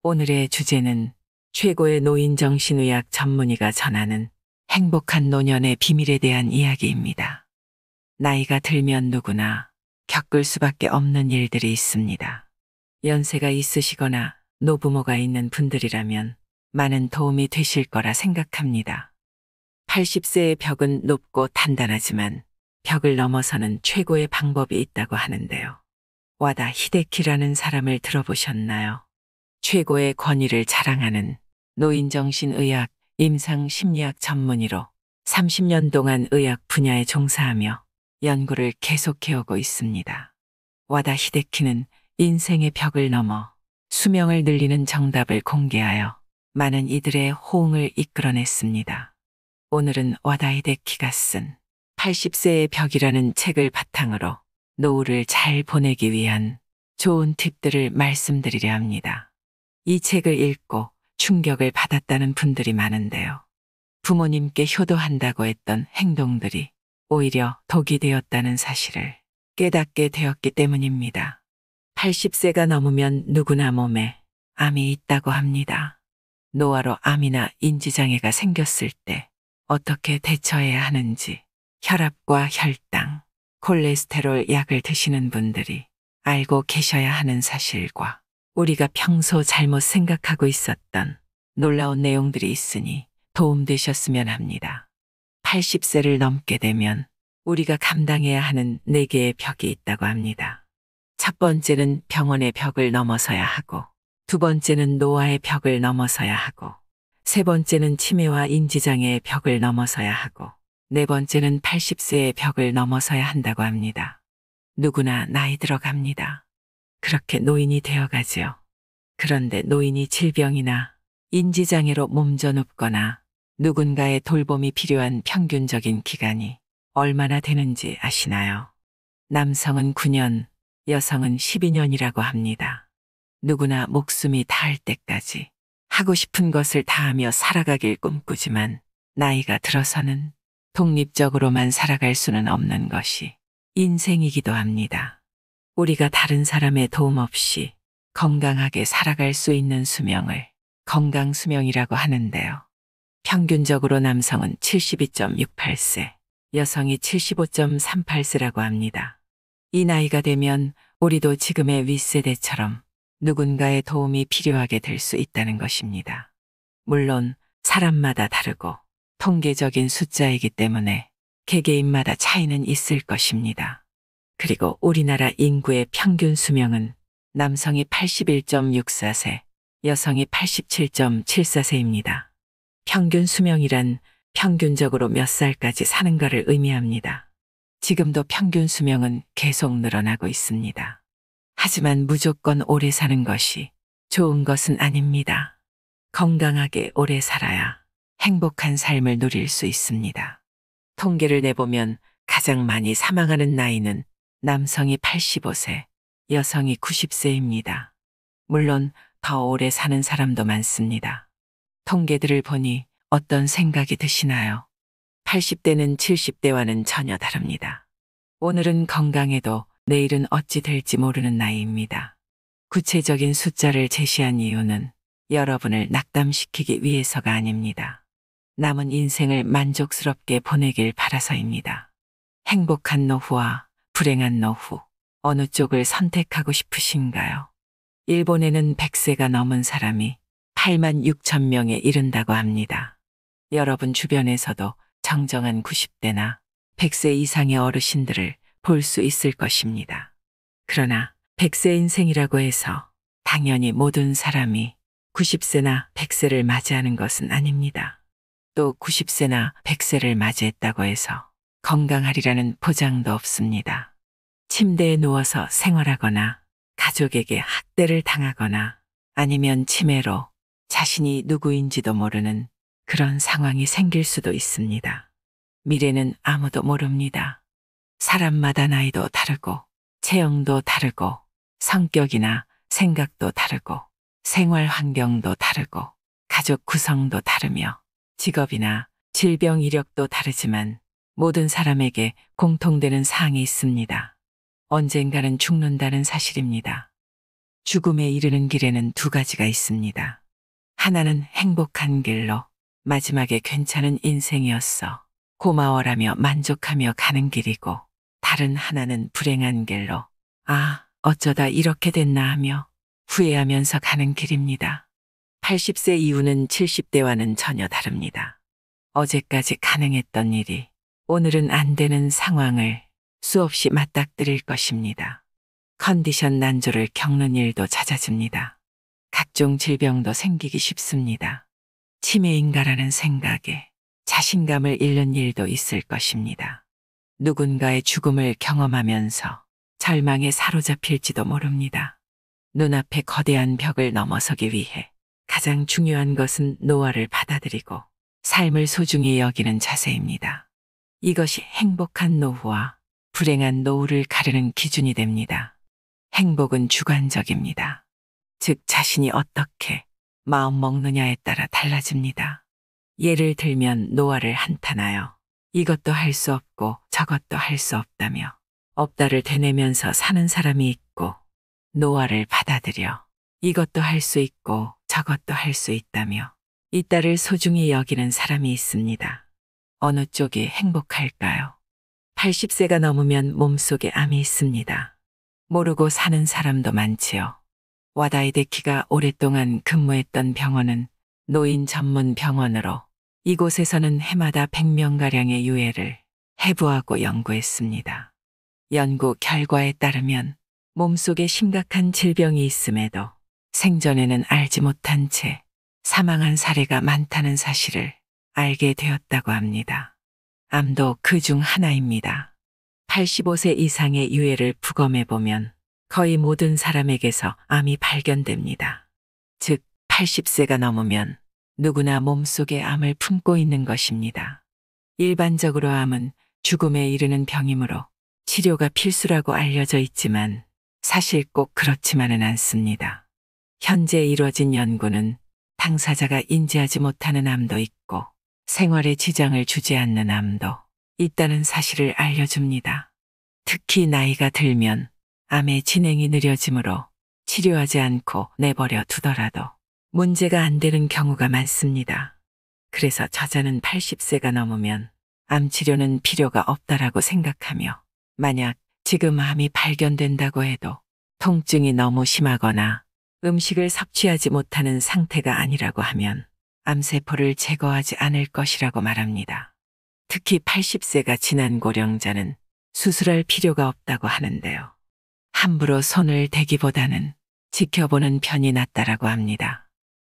오늘의 주제는 최고의 노인정신의학 전문의가 전하는 행복한 노년의 비밀에 대한 이야기입니다. 나이가 들면 누구나 겪을 수밖에 없는 일들이 있습니다. 연세가 있으시거나 노부모가 있는 분들이라면 많은 도움이 되실 거라 생각합니다. 80세의 벽은 높고 단단하지만 벽을 넘어서는 최고의 방법이 있다고 하는데요. 와다 히데키라는 사람을 들어보셨나요? 최고의 권위를 자랑하는 노인정신의학, 임상심리학 전문의로 30년 동안 의학 분야에 종사하며 연구를 계속해오고 있습니다. 와다 히데키는 인생의 벽을 넘어 수명을 늘리는 정답을 공개하여 많은 이들의 호응을 이끌어냈습니다. 오늘은 와다 히데키가 쓴 80세의 벽이라는 책을 바탕으로 노후를 잘 보내기 위한 좋은 팁들을 말씀드리려 합니다. 이 책을 읽고 충격을 받았다는 분들이 많은데요. 부모님께 효도한다고 했던 행동들이 오히려 독이 되었다는 사실을 깨닫게 되었기 때문입니다. 80세가 넘으면 누구나 몸에 암이 있다고 합니다. 노화로 암이나 인지장애가 생겼을 때 어떻게 대처해야 하는지 혈압과 혈당, 콜레스테롤 약을 드시는 분들이 알고 계셔야 하는 사실과 우리가 평소 잘못 생각하고 있었던 놀라운 내용들이 있으니 도움되셨으면 합니다. 80세를 넘게 되면 우리가 감당해야 하는 4개의 벽이 있다고 합니다. 첫 번째는 병원의 벽을 넘어서야 하고, 두 번째는 노화의 벽을 넘어서야 하고, 세 번째는 치매와 인지장애의 벽을 넘어서야 하고, 네 번째는 80세의 벽을 넘어서야 한다고 합니다. 누구나 나이 들어갑니다. 그렇게 노인이 되어가지요. 그런데 노인이 질병이나 인지장애로 몸져 눕거나 누군가의 돌봄이 필요한 평균적인 기간이 얼마나 되는지 아시나요? 남성은 9년, 여성은 12년이라고 합니다. 누구나 목숨이 닿을 때까지 하고 싶은 것을 다하며 살아가길 꿈꾸지만 나이가 들어서는 독립적으로만 살아갈 수는 없는 것이 인생이기도 합니다. 우리가 다른 사람의 도움 없이 건강하게 살아갈 수 있는 수명을 건강수명이라고 하는데요. 평균적으로 남성은 72.68세, 여성이 75.38세라고 합니다. 이 나이가 되면 우리도 지금의 윗세대처럼 누군가의 도움이 필요하게 될 수 있다는 것입니다. 물론 사람마다 다르고 통계적인 숫자이기 때문에 개개인마다 차이는 있을 것입니다. 그리고 우리나라 인구의 평균 수명은 남성이 81.64세, 여성이 87.74세입니다. 평균 수명이란 평균적으로 몇 살까지 사는가를 의미합니다. 지금도 평균 수명은 계속 늘어나고 있습니다. 하지만 무조건 오래 사는 것이 좋은 것은 아닙니다. 건강하게 오래 살아야 행복한 삶을 누릴 수 있습니다. 통계를 내보면 가장 많이 사망하는 나이는 남성이 85세, 여성이 90세입니다. 물론 더 오래 사는 사람도 많습니다. 통계들을 보니 어떤 생각이 드시나요? 80대는 70대와는 전혀 다릅니다. 오늘은 건강해도 내일은 어찌 될지 모르는 나이입니다. 구체적인 숫자를 제시한 이유는 여러분을 낙담시키기 위해서가 아닙니다. 남은 인생을 만족스럽게 보내길 바라서입니다. 행복한 노후와 불행한 노후, 어느 쪽을 선택하고 싶으신가요? 일본에는 100세가 넘은 사람이 8만 6천 명에 이른다고 합니다. 여러분 주변에서도 정정한 90대나 100세 이상의 어르신들을 볼 수 있을 것입니다. 그러나 100세 인생이라고 해서 당연히 모든 사람이 90세나 100세를 맞이하는 것은 아닙니다. 또 90세나 100세를 맞이했다고 해서 건강하리라는 보장도 없습니다. 침대에 누워서 생활하거나 가족에게 학대를 당하거나 아니면 치매로 자신이 누구인지도 모르는 그런 상황이 생길 수도 있습니다. 미래는 아무도 모릅니다. 사람마다 나이도 다르고 체형도 다르고 성격이나 생각도 다르고 생활 환경도 다르고 가족 구성도 다르며 직업이나 질병 이력도 다르지만 모든 사람에게 공통되는 사항이 있습니다. 언젠가는 죽는다는 사실입니다. 죽음에 이르는 길에는 두 가지가 있습니다. 하나는 행복한 길로 마지막에 괜찮은 인생이었어 고마워라며 만족하며 가는 길이고, 다른 하나는 불행한 길로 아, 어쩌다 이렇게 됐나 하며 후회하면서 가는 길입니다. 80세 이후는 70대와는 전혀 다릅니다. 어제까지 가능했던 일이 오늘은 안 되는 상황을 수없이 맞닥뜨릴 것입니다. 컨디션 난조를 겪는 일도 잦아집니다. 각종 질병도 생기기 쉽습니다. 치매인가라는 생각에 자신감을 잃는 일도 있을 것입니다. 누군가의 죽음을 경험하면서 절망에 사로잡힐지도 모릅니다. 눈앞에 거대한 벽을 넘어서기 위해 가장 중요한 것은 노화를 받아들이고 삶을 소중히 여기는 자세입니다. 이것이 행복한 노후와 불행한 노후를 가르는 기준이 됩니다. 행복은 주관적입니다. 즉 자신이 어떻게 마음 먹느냐에 따라 달라집니다. 예를 들면 노화를 한탄하여 이것도 할 수 없고 저것도 할 수 없다며 없다를 되뇌면서 사는 사람이 있고, 노화를 받아들여 이것도 할 수 있고 저것도 할 수 있다며 있다를 소중히 여기는 사람이 있습니다. 어느 쪽이 행복할까요? 80세가 넘으면 몸속에 암이 있습니다. 모르고 사는 사람도 많지요. 와다이데키가 오랫동안 근무했던 병원은 노인 전문 병원으로 이곳에서는 해마다 100명가량의 유해를 해부하고 연구했습니다. 연구 결과에 따르면 몸속에 심각한 질병이 있음에도 생전에는 알지 못한 채 사망한 사례가 많다는 사실을 알게 되었다고 합니다. 암도 그 중 하나입니다. 85세 이상의 유해를 부검해보면 거의 모든 사람에게서 암이 발견됩니다. 즉 80세가 넘으면 누구나 몸속에 암을 품고 있는 것입니다. 일반적으로 암은 죽음에 이르는 병이므로 치료가 필수라고 알려져 있지만 사실 꼭 그렇지만은 않습니다. 현재 이루어진 연구는 당사자가 인지하지 못하는 암도 있고 생활에 지장을 주지 않는 암도 있다는 사실을 알려줍니다. 특히 나이가 들면 암의 진행이 느려지므로 치료하지 않고 내버려 두더라도 문제가 안 되는 경우가 많습니다. 그래서 저자는 80세가 넘으면 암 치료는 필요가 없다라고 생각하며, 만약 지금 암이 발견된다고 해도 통증이 너무 심하거나 음식을 섭취하지 못하는 상태가 아니라고 하면 암세포를 제거하지 않을 것이라고 말합니다. 특히 80세가 지난 고령자는 수술할 필요가 없다고 하는데요. 함부로 손을 대기보다는 지켜보는 편이 낫다라고 합니다.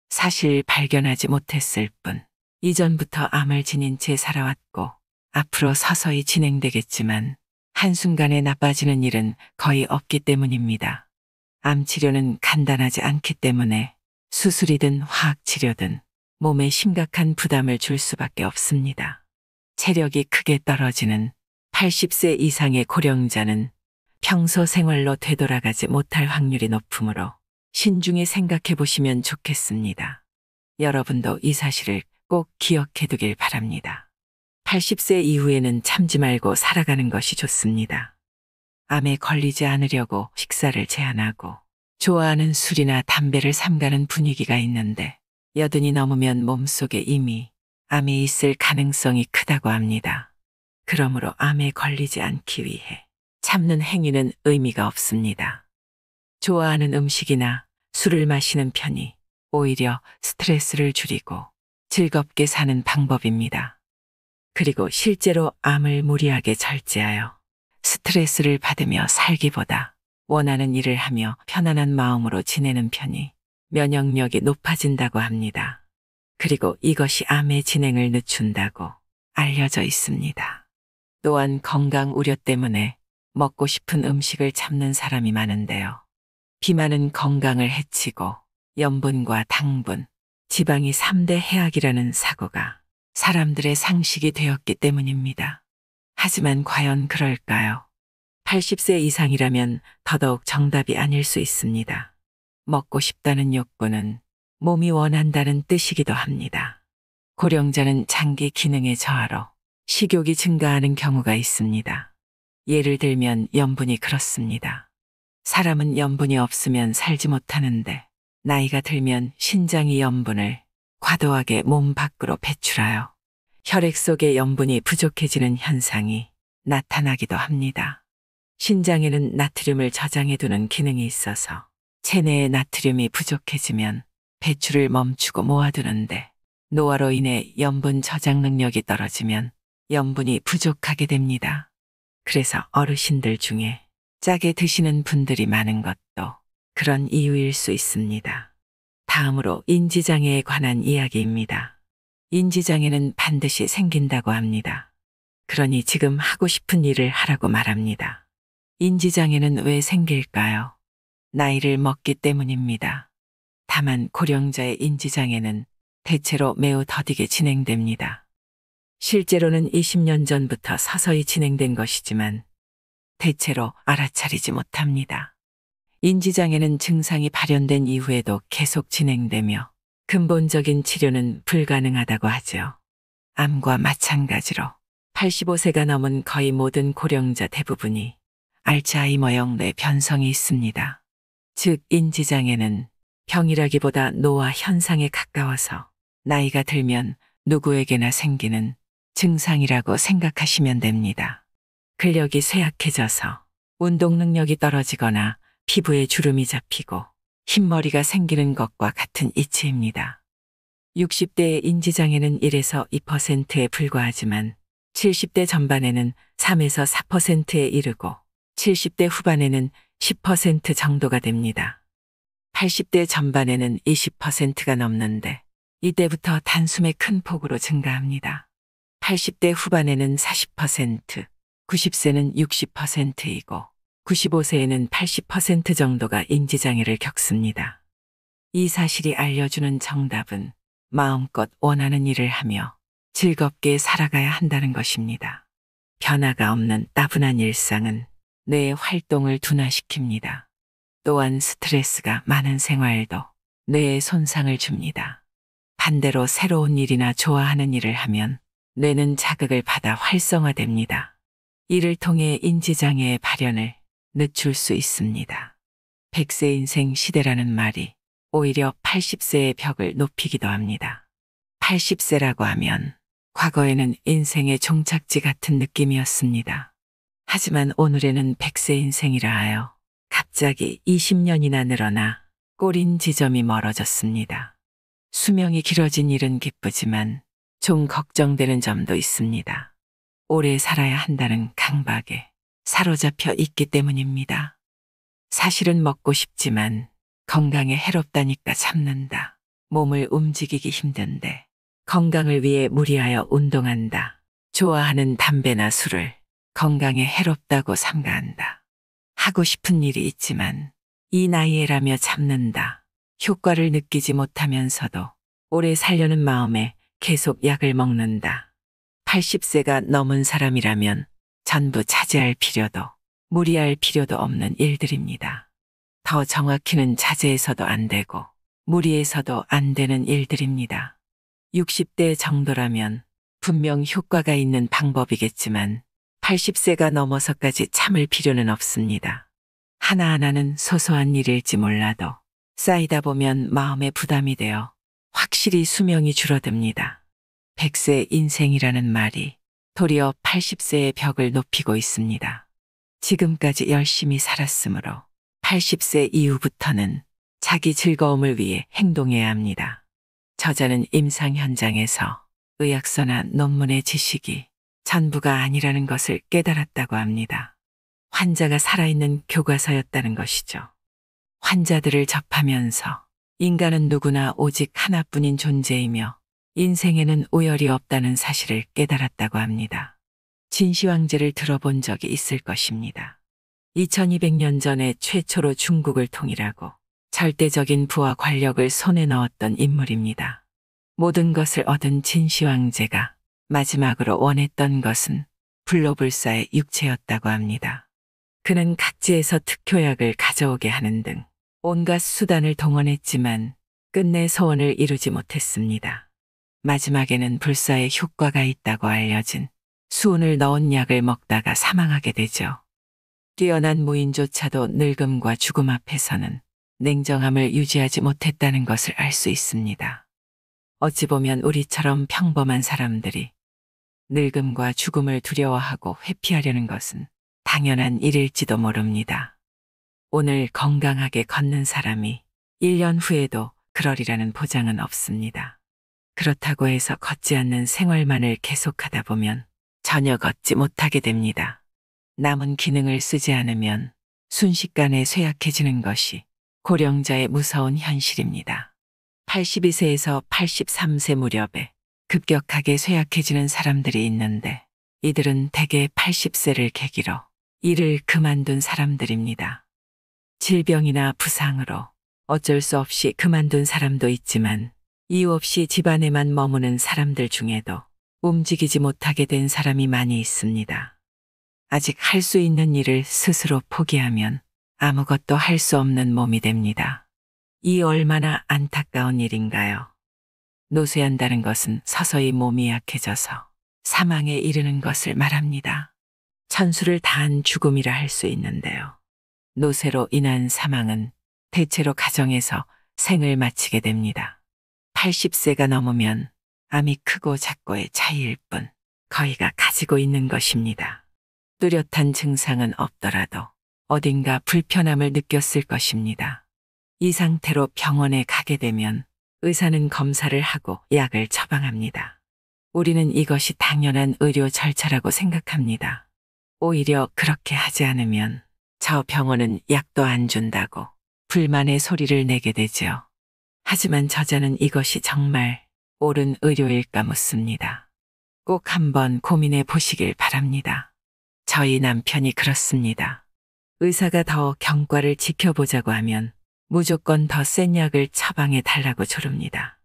사실 발견하지 못했을 뿐 이전부터 암을 지닌 채 살아왔고 앞으로 서서히 진행되겠지만 한순간에 나빠지는 일은 거의 없기 때문입니다. 암 치료는 간단하지 않기 때문에 수술이든 화학치료든 몸에 심각한 부담을 줄 수밖에 없습니다. 체력이 크게 떨어지는 80세 이상의 고령자는 평소 생활로 되돌아가지 못할 확률이 높으므로 신중히 생각해 보시면 좋겠습니다. 여러분도 이 사실을 꼭 기억해 두길 바랍니다. 80세 이후에는 참지 말고 살아가는 것이 좋습니다. 암에 걸리지 않으려고 식사를 제한하고 좋아하는 술이나 담배를 삼가는 분위기가 있는데, 여든이 넘으면 몸속에 이미 암이 있을 가능성이 크다고 합니다. 그러므로 암에 걸리지 않기 위해 참는 행위는 의미가 없습니다. 좋아하는 음식이나 술을 마시는 편이 오히려 스트레스를 줄이고 즐겁게 사는 방법입니다. 그리고 실제로 암을 무리하게 절제하여 스트레스를 받으며 살기보다 원하는 일을 하며 편안한 마음으로 지내는 편이 면역력이 높아진다고 합니다. 그리고 이것이 암의 진행을 늦춘다고 알려져 있습니다. 또한 건강 우려 때문에 먹고 싶은 음식을 참는 사람이 많은데요. 비만은 건강을 해치고 염분과 당분, 지방이 3대 해악이라는 사고가 사람들의 상식이 되었기 때문입니다. 하지만 과연 그럴까요? 80세 이상이라면 더더욱 정답이 아닐 수 있습니다. 먹고 싶다는 욕구는 몸이 원한다는 뜻이기도 합니다. 고령자는 장기 기능의 저하로 식욕이 증가하는 경우가 있습니다. 예를 들면 염분이 그렇습니다. 사람은 염분이 없으면 살지 못하는데 나이가 들면 신장이 염분을 과도하게 몸 밖으로 배출하여 혈액 속에 염분이 부족해지는 현상이 나타나기도 합니다. 신장에는 나트륨을 저장해두는 기능이 있어서 체내에 나트륨이 부족해지면 배출을 멈추고 모아두는데 노화로 인해 염분 저장 능력이 떨어지면 염분이 부족하게 됩니다. 그래서 어르신들 중에 짜게 드시는 분들이 많은 것도 그런 이유일 수 있습니다. 다음으로 인지장애에 관한 이야기입니다. 인지장애는 반드시 생긴다고 합니다. 그러니 지금 하고 싶은 일을 하라고 말합니다. 인지장애는 왜 생길까요? 나이를 먹기 때문입니다. 다만 고령자의 인지장애는 대체로 매우 더디게 진행됩니다. 실제로는 20년 전부터 서서히 진행된 것이지만 대체로 알아차리지 못합니다. 인지장애는 증상이 발현된 이후에도 계속 진행되며 근본적인 치료는 불가능하다고 하죠. 암과 마찬가지로 85세가 넘은 거의 모든 고령자 대부분이 알츠하이머형 뇌 변성이 있습니다. 즉 인지장애는 병이라기보다 노화 현상에 가까워서 나이가 들면 누구에게나 생기는 증상이라고 생각하시면 됩니다. 근력이 쇠약해져서 운동 능력이 떨어지거나 피부에 주름이 잡히고 흰머리가 생기는 것과 같은 이치입니다. 60대의 인지장애는 1에서 2%에 불과하지만 70대 전반에는 3에서 4%에 이르고 70대 후반에는 10% 정도가 됩니다. 80대 전반에는 20%가 넘는데 이때부터 단숨에 큰 폭으로 증가합니다. 80대 후반에는 40%, 90세는 60%이고 95세에는 80% 정도가 인지장애를 겪습니다. 이 사실이 알려주는 정답은 마음껏 원하는 일을 하며 즐겁게 살아가야 한다는 것입니다. 변화가 없는 따분한 일상은 뇌의 활동을 둔화시킵니다. 또한 스트레스가 많은 생활도 뇌에 손상을 줍니다. 반대로 새로운 일이나 좋아하는 일을 하면 뇌는 자극을 받아 활성화됩니다. 이를 통해 인지장애의 발현을 늦출 수 있습니다. 100세 인생 시대라는 말이 오히려 80세의 벽을 높이기도 합니다. 80세라고 하면 과거에는 인생의 종착지 같은 느낌이었습니다. 하지만 오늘에는 100세 인생이라 하여 갑자기 20년이나 늘어나 꼬린 지점이 멀어졌습니다. 수명이 길어진 일은 기쁘지만 좀 걱정되는 점도 있습니다. 오래 살아야 한다는 강박에 사로잡혀 있기 때문입니다. 사실은 먹고 싶지만 건강에 해롭다니까 참는다. 몸을 움직이기 힘든데 건강을 위해 무리하여 운동한다. 좋아하는 담배나 술을 건강에 해롭다고 삼가한다. 하고 싶은 일이 있지만 이 나이에라며 참는다. 효과를 느끼지 못하면서도 오래 살려는 마음에 계속 약을 먹는다. 80세가 넘은 사람이라면 전부 자제할 필요도 무리할 필요도 없는 일들입니다. 더 정확히는 자제해서도 안 되고 무리해서도 안 되는 일들입니다. 60대 정도라면 분명 효과가 있는 방법이겠지만 80세가 넘어서까지 참을 필요는 없습니다. 하나하나는 소소한 일일지 몰라도 쌓이다 보면 마음에 부담이 되어 확실히 수명이 줄어듭니다. 100세 인생이라는 말이 도리어 80세의 벽을 높이고 있습니다. 지금까지 열심히 살았으므로 80세 이후부터는 자기 즐거움을 위해 행동해야 합니다. 저자는 임상 현장에서 의학서나 논문의 지식이 전부가 아니라는 것을 깨달았다고 합니다. 환자가 살아있는 교과서였다는 것이죠. 환자들을 접하면서 인간은 누구나 오직 하나뿐인 존재이며 인생에는 우열이 없다는 사실을 깨달았다고 합니다. 진시황제를 들어본 적이 있을 것입니다. 2200년 전에 최초로 중국을 통일하고 절대적인 부와 권력을 손에 넣었던 인물입니다. 모든 것을 얻은 진시황제가 마지막으로 원했던 것은 불로불사의 육체였다고 합니다. 그는 각지에서 특효약을 가져오게 하는 등 온갖 수단을 동원했지만 끝내 소원을 이루지 못했습니다. 마지막에는 불사의 효과가 있다고 알려진 수은을 넣은 약을 먹다가 사망하게 되죠. 뛰어난 무인조차도 늙음과 죽음 앞에서는 냉정함을 유지하지 못했다는 것을 알 수 있습니다. 어찌 보면 우리처럼 평범한 사람들이 늙음과 죽음을 두려워하고 회피하려는 것은 당연한 일일지도 모릅니다. 오늘 건강하게 걷는 사람이 1년 후에도 그러리라는 보장은 없습니다. 그렇다고 해서 걷지 않는 생활만을 계속하다 보면 전혀 걷지 못하게 됩니다. 남은 기능을 쓰지 않으면 순식간에 쇠약해지는 것이 고령자의 무서운 현실입니다. 82세에서 83세 무렵에 급격하게 쇠약해지는 사람들이 있는데 이들은 대개 80세를 계기로 일을 그만둔 사람들입니다. 질병이나 부상으로 어쩔 수 없이 그만둔 사람도 있지만 이유 없이 집안에만 머무는 사람들 중에도 움직이지 못하게 된 사람이 많이 있습니다. 아직 할 수 있는 일을 스스로 포기하면 아무것도 할 수 없는 몸이 됩니다. 이 얼마나 안타까운 일인가요? 노쇠한다는 것은 서서히 몸이 약해져서 사망에 이르는 것을 말합니다. 천수를 다한 죽음이라 할 수 있는데요. 노쇠로 인한 사망은 대체로 가정에서 생을 마치게 됩니다. 80세가 넘으면 암이 크고 작고의 차이일 뿐 거의가 가지고 있는 것입니다. 뚜렷한 증상은 없더라도 어딘가 불편함을 느꼈을 것입니다. 이 상태로 병원에 가게 되면 의사는 검사를 하고 약을 처방합니다. 우리는 이것이 당연한 의료 절차라고 생각합니다. 오히려 그렇게 하지 않으면 저 병원은 약도 안 준다고 불만의 소리를 내게 되죠. 하지만 저자는 이것이 정말 옳은 의료일까 묻습니다. 꼭 한번 고민해 보시길 바랍니다. 저희 남편이 그렇습니다. 의사가 더 경과를 지켜보자고 하면 무조건 더 센 약을 처방해 달라고 조릅니다.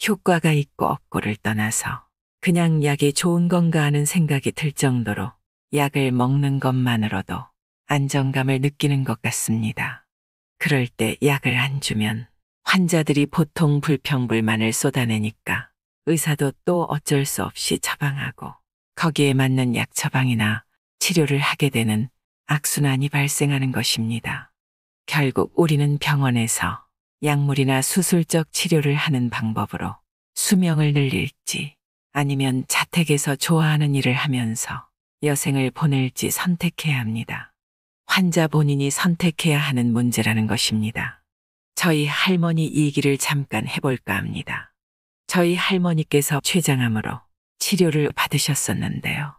효과가 있고 없고를 떠나서 그냥 약이 좋은 건가 하는 생각이 들 정도로 약을 먹는 것만으로도 안정감을 느끼는 것 같습니다. 그럴 때 약을 안 주면 환자들이 보통 불평불만을 쏟아내니까 의사도 또 어쩔 수 없이 처방하고 거기에 맞는 약 처방이나 치료를 하게 되는 악순환이 발생하는 것입니다. 결국 우리는 병원에서 약물이나 수술적 치료를 하는 방법으로 수명을 늘릴지 아니면 자택에서 좋아하는 일을 하면서 여생을 보낼지 선택해야 합니다. 환자 본인이 선택해야 하는 문제라는 것입니다. 저희 할머니 얘기를 잠깐 해볼까 합니다. 저희 할머니께서 췌장암으로 치료를 받으셨었는데요.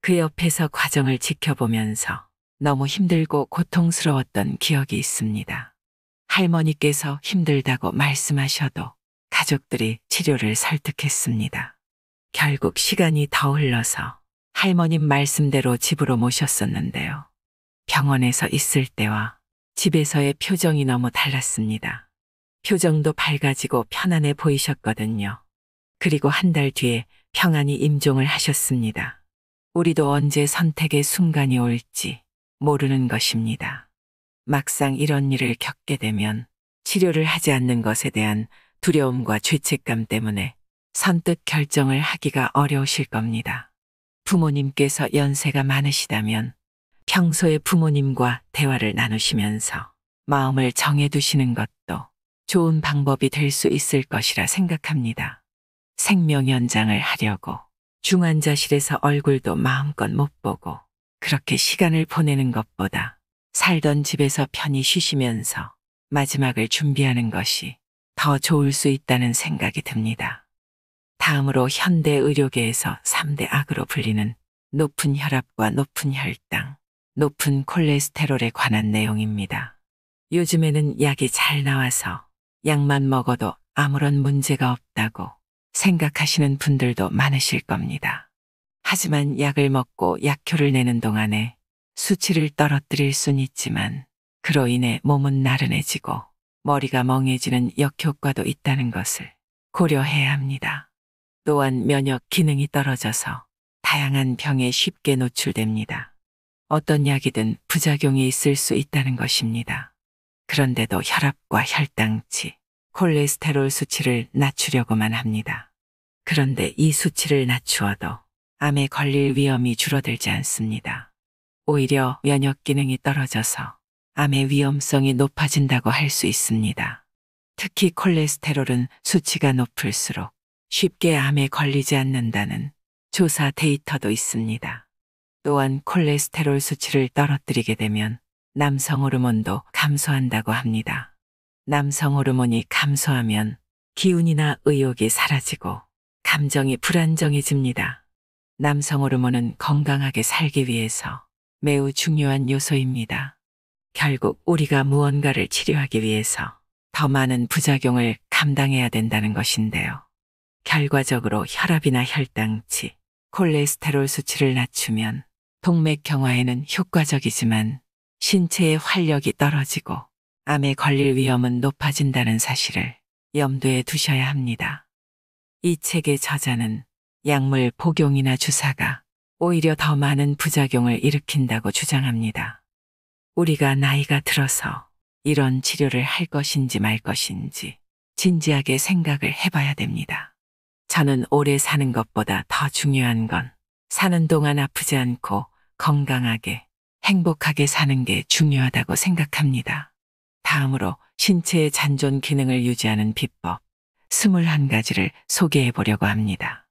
그 옆에서 과정을 지켜보면서 너무 힘들고 고통스러웠던 기억이 있습니다. 할머니께서 힘들다고 말씀하셔도 가족들이 치료를 설득했습니다. 결국 시간이 더 흘러서 할머님 말씀대로 집으로 모셨었는데요. 병원에서 있을 때와 집에서의 표정이 너무 달랐습니다. 표정도 밝아지고 편안해 보이셨거든요. 그리고 한 달 뒤에 평안히 임종을 하셨습니다. 우리도 언제 선택의 순간이 올지 모르는 것입니다. 막상 이런 일을 겪게 되면 치료를 하지 않는 것에 대한 두려움과 죄책감 때문에 선뜻 결정을 하기가 어려우실 겁니다. 부모님께서 연세가 많으시다면 평소에 부모님과 대화를 나누시면서 마음을 정해두시는 것도 좋은 방법이 될 수 있을 것이라 생각합니다. 생명 연장을 하려고 중환자실에서 얼굴도 마음껏 못 보고 그렇게 시간을 보내는 것보다 살던 집에서 편히 쉬시면서 마지막을 준비하는 것이 더 좋을 수 있다는 생각이 듭니다. 다음으로 현대 의료계에서 3대 악으로 불리는 높은 혈압과 높은 혈당, 높은 콜레스테롤에 관한 내용입니다. 요즘에는 약이 잘 나와서 약만 먹어도 아무런 문제가 없다고 생각하시는 분들도 많으실 겁니다. 하지만 약을 먹고 약효를 내는 동안에 수치를 떨어뜨릴 순 있지만 그로 인해 몸은 나른해지고 머리가 멍해지는 역효과도 있다는 것을 고려해야 합니다. 또한 면역 기능이 떨어져서 다양한 병에 쉽게 노출됩니다. 어떤 약이든 부작용이 있을 수 있다는 것입니다. 그런데도 혈압과 혈당치, 콜레스테롤 수치를 낮추려고만 합니다. 그런데 이 수치를 낮추어도 암에 걸릴 위험이 줄어들지 않습니다. 오히려 면역 기능이 떨어져서 암의 위험성이 높아진다고 할 수 있습니다. 특히 콜레스테롤은 수치가 높을수록 쉽게 암에 걸리지 않는다는 조사 데이터도 있습니다. 또한 콜레스테롤 수치를 떨어뜨리게 되면 남성 호르몬도 감소한다고 합니다. 남성 호르몬이 감소하면 기운이나 의욕이 사라지고 감정이 불안정해집니다. 남성 호르몬은 건강하게 살기 위해서 매우 중요한 요소입니다. 결국 우리가 무언가를 치료하기 위해서 더 많은 부작용을 감당해야 된다는 것인데요. 결과적으로 혈압이나 혈당치, 콜레스테롤 수치를 낮추면 동맥 경화에는 효과적이지만 신체의 활력이 떨어지고 암에 걸릴 위험은 높아진다는 사실을 염두에 두셔야 합니다. 이 책의 저자는 약물 복용이나 주사가 오히려 더 많은 부작용을 일으킨다고 주장합니다. 우리가 나이가 들어서 이런 치료를 할 것인지 말 것인지 진지하게 생각을 해봐야 됩니다. 저는 오래 사는 것보다 더 중요한 건 사는 동안 아프지 않고 건강하게 행복하게 사는 게 중요하다고 생각합니다. 다음으로 신체의 잔존 기능을 유지하는 비법 21가지를 소개해 보려고 합니다.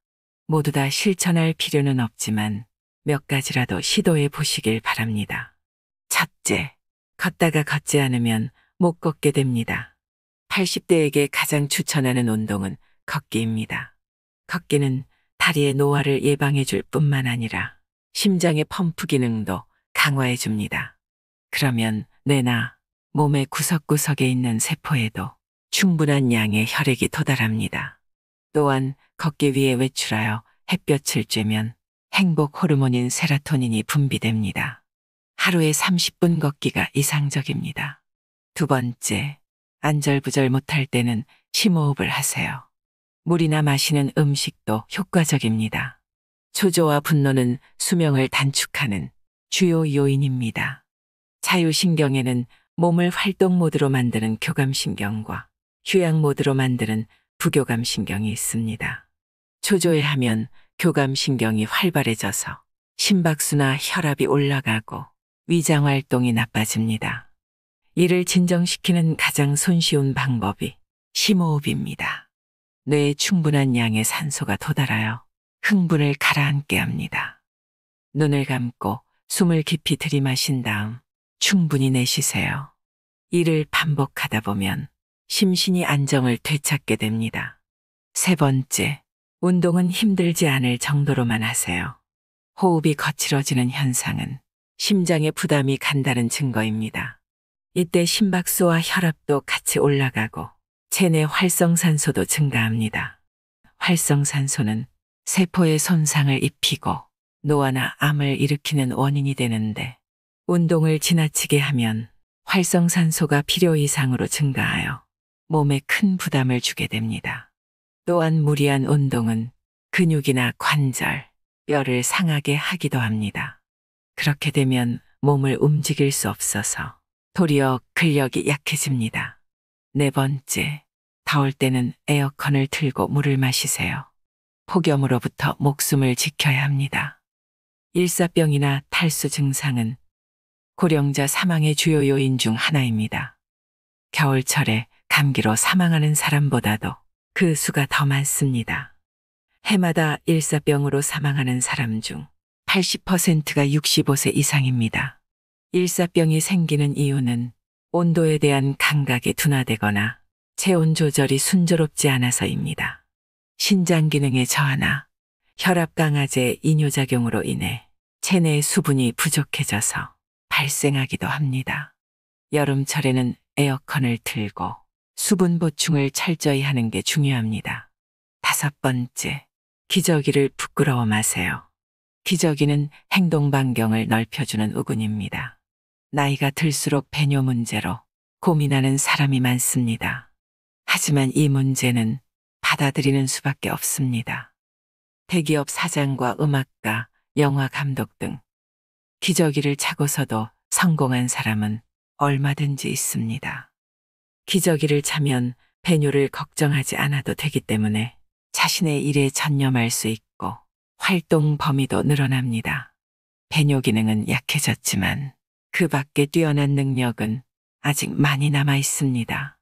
모두 다 실천할 필요는 없지만 몇 가지라도 시도해 보시길 바랍니다. 첫째, 걷다가 걷지 않으면 못 걷게 됩니다. 80대에게 가장 추천하는 운동은 걷기입니다. 걷기는 다리의 노화를 예방해 줄 뿐만 아니라 심장의 펌프 기능도 강화해 줍니다. 그러면 뇌나 몸의 구석구석에 있는 세포에도 충분한 양의 혈액이 도달합니다. 또한 걷기 위해 외출하여 햇볕을 쬐면 행복 호르몬인 세라토닌이 분비됩니다. 하루에 30분 걷기가 이상적입니다. 두 번째, 안절부절 못할 때는 심호흡을 하세요. 물이나 마시는 음식도 효과적입니다. 초조와 분노는 수명을 단축하는 주요 요인입니다. 자율신경에는 몸을 활동 모드로 만드는 교감신경과 휴양 모드로 만드는 부교감신경이 있습니다. 초조해하면 교감신경이 활발해져서 심박수나 혈압이 올라가고 위장활동이 나빠집니다. 이를 진정시키는 가장 손쉬운 방법이 심호흡입니다. 뇌에 충분한 양의 산소가 도달하여 흥분을 가라앉게 합니다. 눈을 감고 숨을 깊이 들이마신 다음 충분히 내쉬세요. 이를 반복하다 보면 심신이 안정을 되찾게 됩니다. 세 번째, 운동은 힘들지 않을 정도로만 하세요. 호흡이 거칠어지는 현상은 심장에 부담이 간다는 증거입니다. 이때 심박수와 혈압도 같이 올라가고 체내 활성산소도 증가합니다. 활성산소는 세포에 손상을 입히고 노화나 암을 일으키는 원인이 되는데 운동을 지나치게 하면 활성산소가 필요 이상으로 증가하여 몸에 큰 부담을 주게 됩니다. 또한 무리한 운동은 근육이나 관절, 뼈를 상하게 하기도 합니다. 그렇게 되면 몸을 움직일 수 없어서 도리어 근력이 약해집니다. 네 번째, 더울 때는 에어컨을 틀고 물을 마시세요. 폭염으로부터 목숨을 지켜야 합니다. 일사병이나 탈수 증상은 고령자 사망의 주요 요인 중 하나입니다. 겨울철에 감기로 사망하는 사람보다도 그 수가 더 많습니다. 해마다 일사병으로 사망하는 사람 중 80%가 65세 이상입니다. 일사병이 생기는 이유는 온도에 대한 감각이 둔화되거나 체온 조절이 순조롭지 않아서입니다. 신장 기능의 저하나 혈압 강화제 이뇨작용으로 인해 체내 수분이 부족해져서 발생하기도 합니다. 여름철에는 에어컨을 틀고 수분 보충을 철저히 하는 게 중요합니다. 다섯 번째, 기저귀를 부끄러워 마세요. 기저귀는 행동 반경을 넓혀주는 우군입니다. 나이가 들수록 배뇨 문제로 고민하는 사람이 많습니다. 하지만 이 문제는 받아들이는 수밖에 없습니다. 대기업 사장과 음악가, 영화 감독 등 기저귀를 차고서도 성공한 사람은 얼마든지 있습니다. 기저귀를 차면 배뇨를 걱정하지 않아도 되기 때문에 자신의 일에 전념할 수 있고 활동 범위도 늘어납니다. 배뇨 기능은 약해졌지만 그 밖에 뛰어난 능력은 아직 많이 남아 있습니다.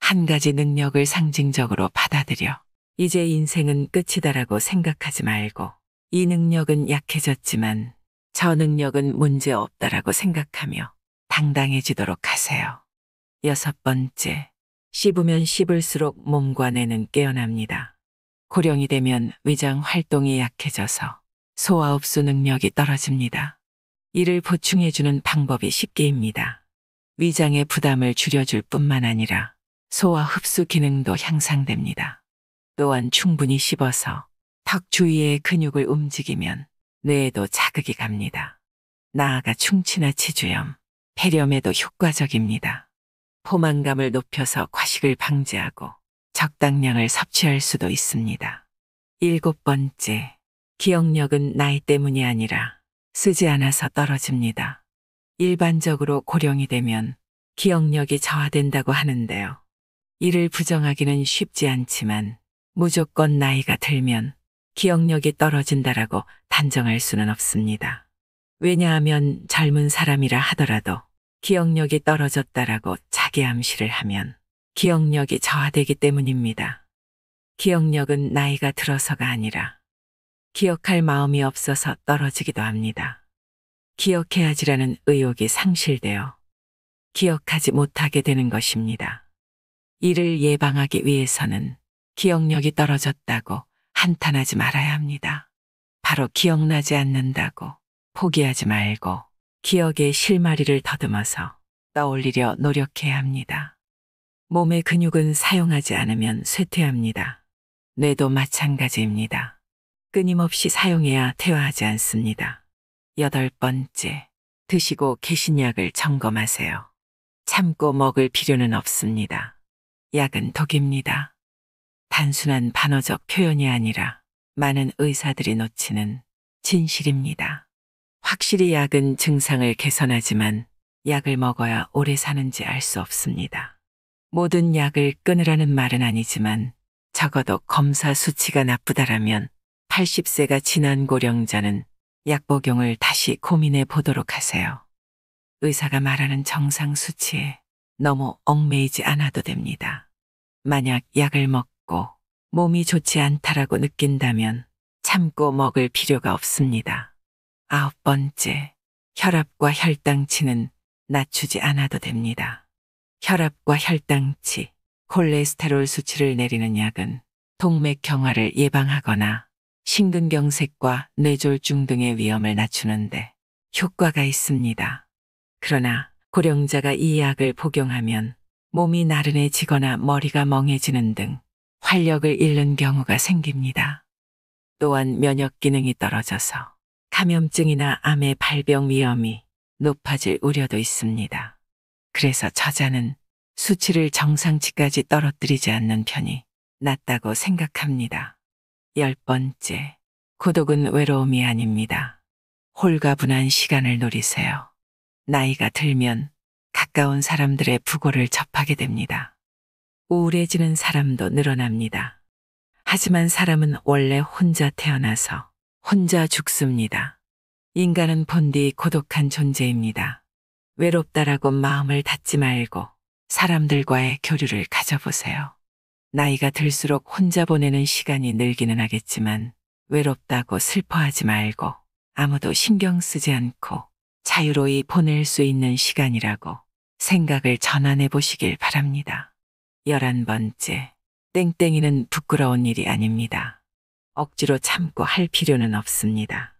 한 가지 능력을 상징적으로 받아들여 이제 인생은 끝이다라고 생각하지 말고 이 능력은 약해졌지만 저 능력은 문제 없다라고 생각하며 당당해지도록 하세요. 6번째, 씹으면 씹을수록 몸과 뇌는 깨어납니다. 고령이 되면 위장 활동이 약해져서 소화 흡수 능력이 떨어집니다. 이를 보충해주는 방법이 쉽게입니다. 위장의 부담을 줄여줄 뿐만 아니라 소화 흡수 기능도 향상됩니다. 또한 충분히 씹어서 턱 주위의 근육을 움직이면 뇌에도 자극이 갑니다. 나아가 충치나 치주염, 폐렴에도 효과적입니다. 포만감을 높여서 과식을 방지하고 적당량을 섭취할 수도 있습니다. 7번째, 기억력은 나이 때문이 아니라 쓰지 않아서 떨어집니다. 일반적으로 고령이 되면 기억력이 저하된다고 하는데요. 이를 부정하기는 쉽지 않지만 무조건 나이가 들면 기억력이 떨어진다라고 단정할 수는 없습니다. 왜냐하면 젊은 사람이라 하더라도 기억력이 떨어졌다라고 자기 암시를 하면 기억력이 저하되기 때문입니다. 기억력은 나이가 들어서가 아니라 기억할 마음이 없어서 떨어지기도 합니다. 기억해야지라는 의욕이 상실되어 기억하지 못하게 되는 것입니다. 이를 예방하기 위해서는 기억력이 떨어졌다고 한탄하지 말아야 합니다. 바로 기억나지 않는다고 포기하지 말고 기억의 실마리를 더듬어서 떠올리려 노력해야 합니다. 몸의 근육은 사용하지 않으면 쇠퇴합니다. 뇌도 마찬가지입니다. 끊임없이 사용해야 퇴화하지 않습니다. 8번째, 드시고 계신 약을 점검하세요. 참고 먹을 필요는 없습니다. 약은 독입니다. 단순한 반어적 표현이 아니라 많은 의사들이 놓치는 진실입니다. 확실히 약은 증상을 개선하지만 약을 먹어야 오래 사는지 알 수 없습니다. 모든 약을 끊으라는 말은 아니지만 적어도 검사 수치가 나쁘다라면 80세가 지난 고령자는 약 복용을 다시 고민해 보도록 하세요. 의사가 말하는 정상 수치에 너무 얽매이지 않아도 됩니다. 만약 약을 먹고 몸이 좋지 않다라고 느낀다면 참고 먹을 필요가 없습니다. 9번째, 혈압과 혈당치는 낮추지 않아도 됩니다. 혈압과 혈당치, 콜레스테롤 수치를 내리는 약은 동맥경화를 예방하거나 심근경색과 뇌졸중 등의 위험을 낮추는데 효과가 있습니다. 그러나 고령자가 이 약을 복용하면 몸이 나른해지거나 머리가 멍해지는 등 활력을 잃는 경우가 생깁니다. 또한 면역 기능이 떨어져서 감염증이나 암의 발병 위험이 높아질 우려도 있습니다. 그래서 저자는 수치를 정상치까지 떨어뜨리지 않는 편이 낫다고 생각합니다. 10번째, 고독은 외로움이 아닙니다. 홀가분한 시간을 누리세요. 나이가 들면 가까운 사람들의 부고를 접하게 됩니다. 우울해지는 사람도 늘어납니다. 하지만 사람은 원래 혼자 태어나서 혼자 죽습니다. 인간은 본디 고독한 존재입니다. 외롭다라고 마음을 닫지 말고 사람들과의 교류를 가져보세요. 나이가 들수록 혼자 보내는 시간이 늘기는 하겠지만 외롭다고 슬퍼하지 말고 아무도 신경 쓰지 않고 자유로이 보낼 수 있는 시간이라고 생각을 전환해 보시길 바랍니다. 11번째, 땡땡이는 부끄러운 일이 아닙니다. 억지로 참고 할 필요는 없습니다.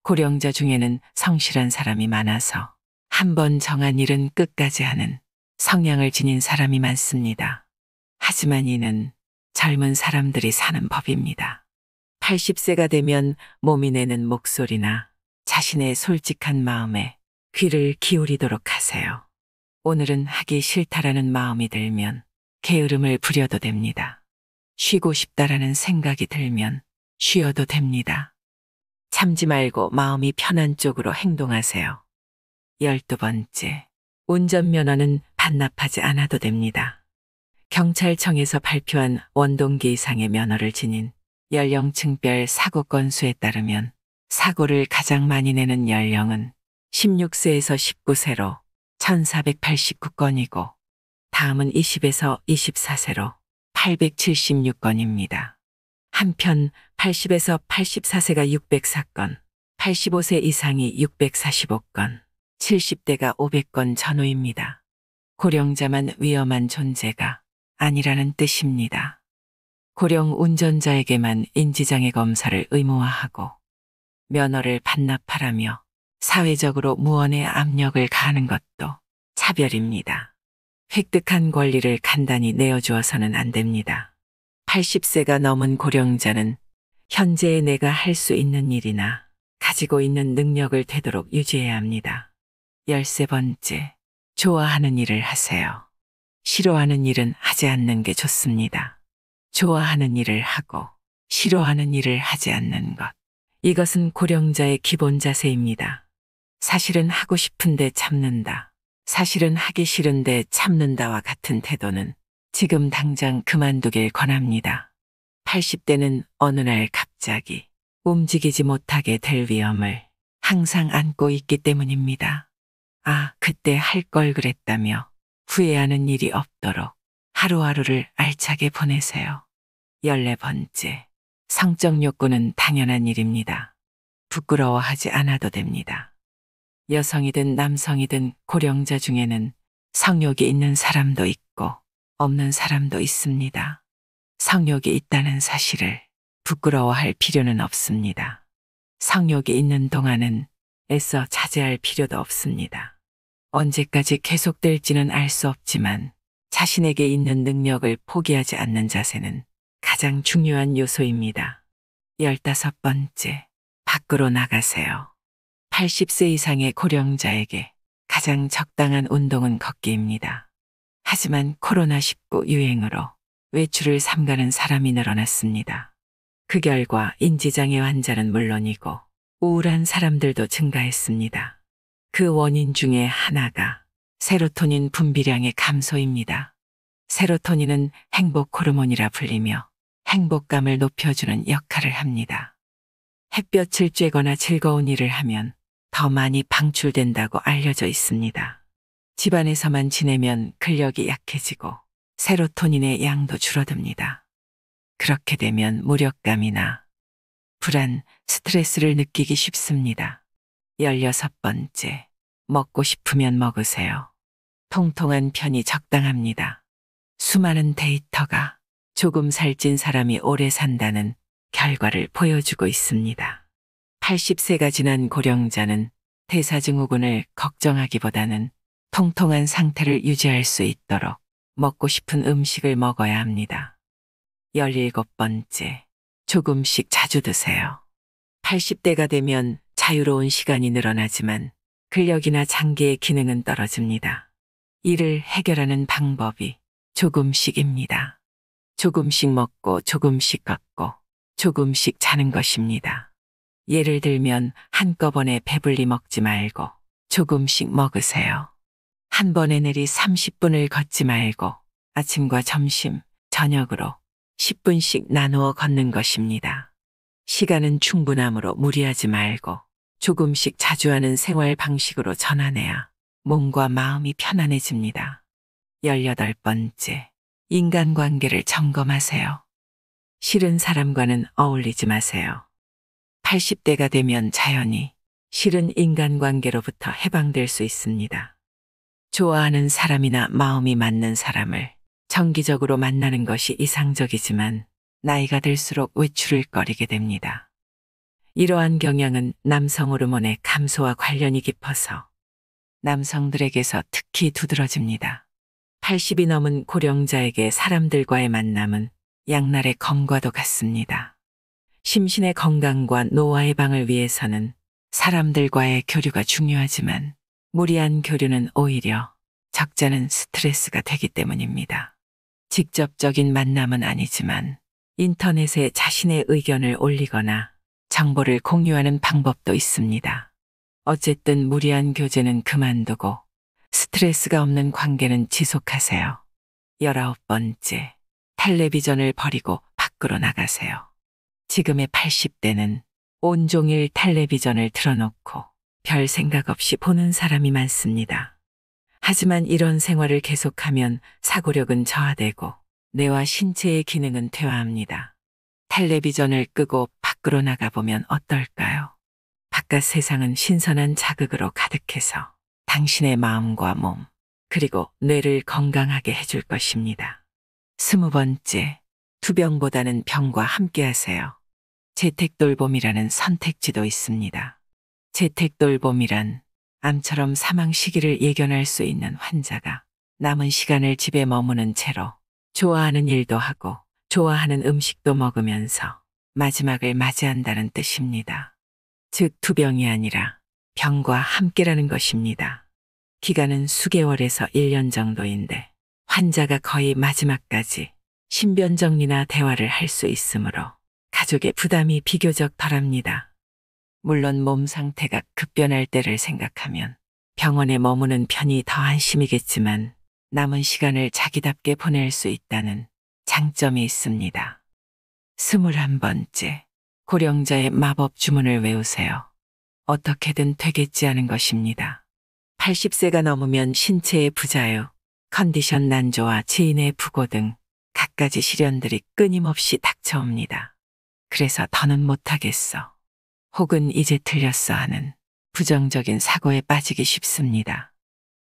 고령자 중에는 성실한 사람이 많아서 한 번 정한 일은 끝까지 하는 성향을 지닌 사람이 많습니다. 하지만 이는 젊은 사람들이 사는 법입니다. 80세가 되면 몸이 내는 목소리나 자신의 솔직한 마음에 귀를 기울이도록 하세요. 오늘은 하기 싫다라는 마음이 들면 게으름을 부려도 됩니다. 쉬고 싶다라는 생각이 들면 쉬어도 됩니다. 참지 말고 마음이 편한 쪽으로 행동하세요. 12번째, 운전면허는 반납하지 않아도 됩니다. 경찰청에서 발표한 원동기 이상의 면허를 지닌 연령층별 사고 건수에 따르면 사고를 가장 많이 내는 연령은 16세에서 19세로 1489건이고 다음은 20에서 24세로 876건입니다. 한편 80에서 84세가 604건, 85세 이상이 645건, 70대가 500건 전후입니다. 고령자만 위험한 존재가 아니라는 뜻입니다. 고령 운전자에게만 인지장애 검사를 의무화하고 면허를 반납하라며 사회적으로 무언의 압력을 가하는 것도 차별입니다. 획득한 권리를 간단히 내어주어서는 안 됩니다. 80세가 넘은 고령자는 현재의 내가 할 수 있는 일이나 가지고 있는 능력을 되도록 유지해야 합니다. 13번째, 좋아하는 일을 하세요. 싫어하는 일은 하지 않는 게 좋습니다. 좋아하는 일을 하고 싫어하는 일을 하지 않는 것. 이것은 고령자의 기본 자세입니다. 사실은 하고 싶은데 참는다. 사실은 하기 싫은데 참는다와 같은 태도는 지금 당장 그만두길 권합니다. 80대는 어느 날 갑자기 움직이지 못하게 될 위험을 항상 안고 있기 때문입니다. 아, 그때 할 걸 그랬다며 후회하는 일이 없도록 하루하루를 알차게 보내세요. 14번째, 성적 욕구는 당연한 일입니다. 부끄러워하지 않아도 됩니다. 여성이든 남성이든 고령자 중에는 성욕이 있는 사람도 있고 없는 사람도 있습니다. 성욕이 있다는 사실을 부끄러워할 필요는 없습니다. 성욕이 있는 동안은 애써 자제할 필요도 없습니다. 언제까지 계속될지는 알 수 없지만 자신에게 있는 능력을 포기하지 않는 자세는 가장 중요한 요소입니다. 15번째, 밖으로 나가세요. 80세 이상의 고령자에게 가장 적당한 운동은 걷기입니다. 하지만 코로나19 유행으로 외출을 삼가는 사람이 늘어났습니다. 그 결과 인지장애 환자는 물론이고 우울한 사람들도 증가했습니다. 그 원인 중에 하나가 세로토닌 분비량의 감소입니다. 세로토닌은 행복 호르몬이라 불리며 행복감을 높여주는 역할을 합니다. 햇볕을 쬐거나 즐거운 일을 하면 더 많이 방출된다고 알려져 있습니다. 집안에서만 지내면 근력이 약해지고 세로토닌의 양도 줄어듭니다. 그렇게 되면 무력감이나 불안, 스트레스를 느끼기 쉽습니다. 16번째, 먹고 싶으면 먹으세요. 통통한 편이 적당합니다. 수많은 데이터가 조금 살찐 사람이 오래 산다는 결과를 보여주고 있습니다. 80세가 지난 고령자는 대사증후군을 걱정하기보다는 통통한 상태를 유지할 수 있도록 먹고 싶은 음식을 먹어야 합니다. 17번째, 조금씩 자주 드세요. 80대가 되면 자유로운 시간이 늘어나지만 근력이나 장기의 기능은 떨어집니다. 이를 해결하는 방법이 조금씩입니다. 조금씩 먹고 조금씩 걷고 조금씩 자는 것입니다. 예를 들면 한꺼번에 배불리 먹지 말고 조금씩 먹으세요. 한 번에 내리 30분을 걷지 말고 아침과 점심, 저녁으로 10분씩 나누어 걷는 것입니다. 시간은 충분하므로 무리하지 말고 조금씩 자주 하는 생활 방식으로 전환해야 몸과 마음이 편안해집니다. 18번째, 인간관계를 점검하세요. 싫은 사람과는 어울리지 마세요. 80대가 되면 자연히 싫은 인간관계로부터 해방될 수 있습니다. 좋아하는 사람이나 마음이 맞는 사람을 정기적으로 만나는 것이 이상적이지만 나이가 들수록 외출을 꺼리게 됩니다. 이러한 경향은 남성 호르몬의 감소와 관련이 깊어서 남성들에게서 특히 두드러집니다. 80이 넘은 고령자에게 사람들과의 만남은 양날의 검과도 같습니다. 심신의 건강과 노화 예방을 위해서는 사람들과의 교류가 중요하지만 무리한 교류는 오히려 적잖은 스트레스가 되기 때문입니다. 직접적인 만남은 아니지만 인터넷에 자신의 의견을 올리거나 정보를 공유하는 방법도 있습니다. 어쨌든 무리한 교제는 그만두고 스트레스가 없는 관계는 지속하세요. 19번째, 텔레비전을 버리고 밖으로 나가세요. 지금의 80대는 온종일 텔레비전을 틀어놓고 별 생각 없이 보는 사람이 많습니다. 하지만 이런 생활을 계속하면 사고력은 저하되고 뇌와 신체의 기능은 퇴화합니다. 텔레비전을 끄고 밖으로 나가보면 어떨까요? 바깥 세상은 신선한 자극으로 가득해서 당신의 마음과 몸, 그리고 뇌를 건강하게 해줄 것입니다. 20번째, 투병보다는 병과 함께하세요. 재택돌봄이라는 선택지도 있습니다. 재택돌봄이란 암처럼 사망 시기를 예견할 수 있는 환자가 남은 시간을 집에 머무는 채로 좋아하는 일도 하고 좋아하는 음식도 먹으면서 마지막을 맞이한다는 뜻입니다. 즉 투병이 아니라 병과 함께라는 것입니다. 기간은 수개월에서 1년 정도인데 환자가 거의 마지막까지 신변정리나 대화를 할 수 있으므로 가족의 부담이 비교적 덜합니다. 물론 몸 상태가 급변할 때를 생각하면 병원에 머무는 편이 더 안심이겠지만 남은 시간을 자기답게 보낼 수 있다는 장점이 있습니다. 21번째, 고령자의 마법 주문을 외우세요. 어떻게든 되겠지 하는 것입니다. 80세가 넘으면 신체의 부자유, 컨디션 난조와 지인의 부고 등 갖가지 시련들이 끊임없이 닥쳐옵니다. 그래서 더는 못하겠어. 혹은 이제 틀렸어 하는 부정적인 사고에 빠지기 쉽습니다.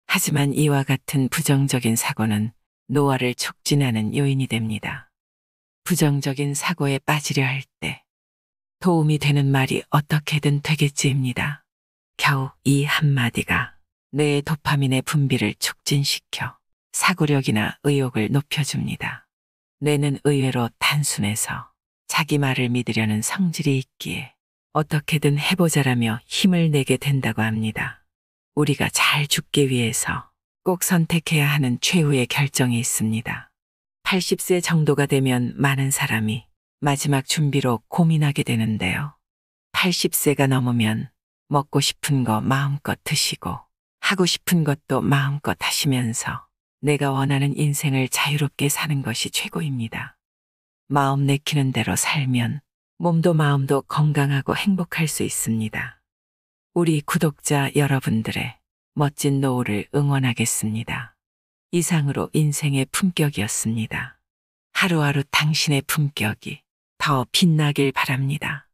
하지만 이와 같은 부정적인 사고는 노화를 촉진하는 요인이 됩니다. 부정적인 사고에 빠지려 할 때 도움이 되는 말이 어떻게든 되겠지입니다. 겨우 이 한마디가 뇌의 도파민의 분비를 촉진시켜 사고력이나 의욕을 높여줍니다. 뇌는 의외로 단순해서 자기 말을 믿으려는 성질이 있기에 어떻게든 해보자라며 힘을 내게 된다고 합니다. 우리가 잘 죽기 위해서 꼭 선택해야 하는 최후의 결정이 있습니다. 80세 정도가 되면 많은 사람이 마지막 준비로 고민하게 되는데요. 80세가 넘으면 먹고 싶은 거 마음껏 드시고 하고 싶은 것도 마음껏 하시면서 내가 원하는 인생을 자유롭게 사는 것이 최고입니다. 마음 내키는 대로 살면 몸도 마음도 건강하고 행복할 수 있습니다. 우리 구독자 여러분들의 멋진 노후를 응원하겠습니다. 이상으로 인생의 품격이었습니다. 하루하루 당신의 품격이 더 빛나길 바랍니다.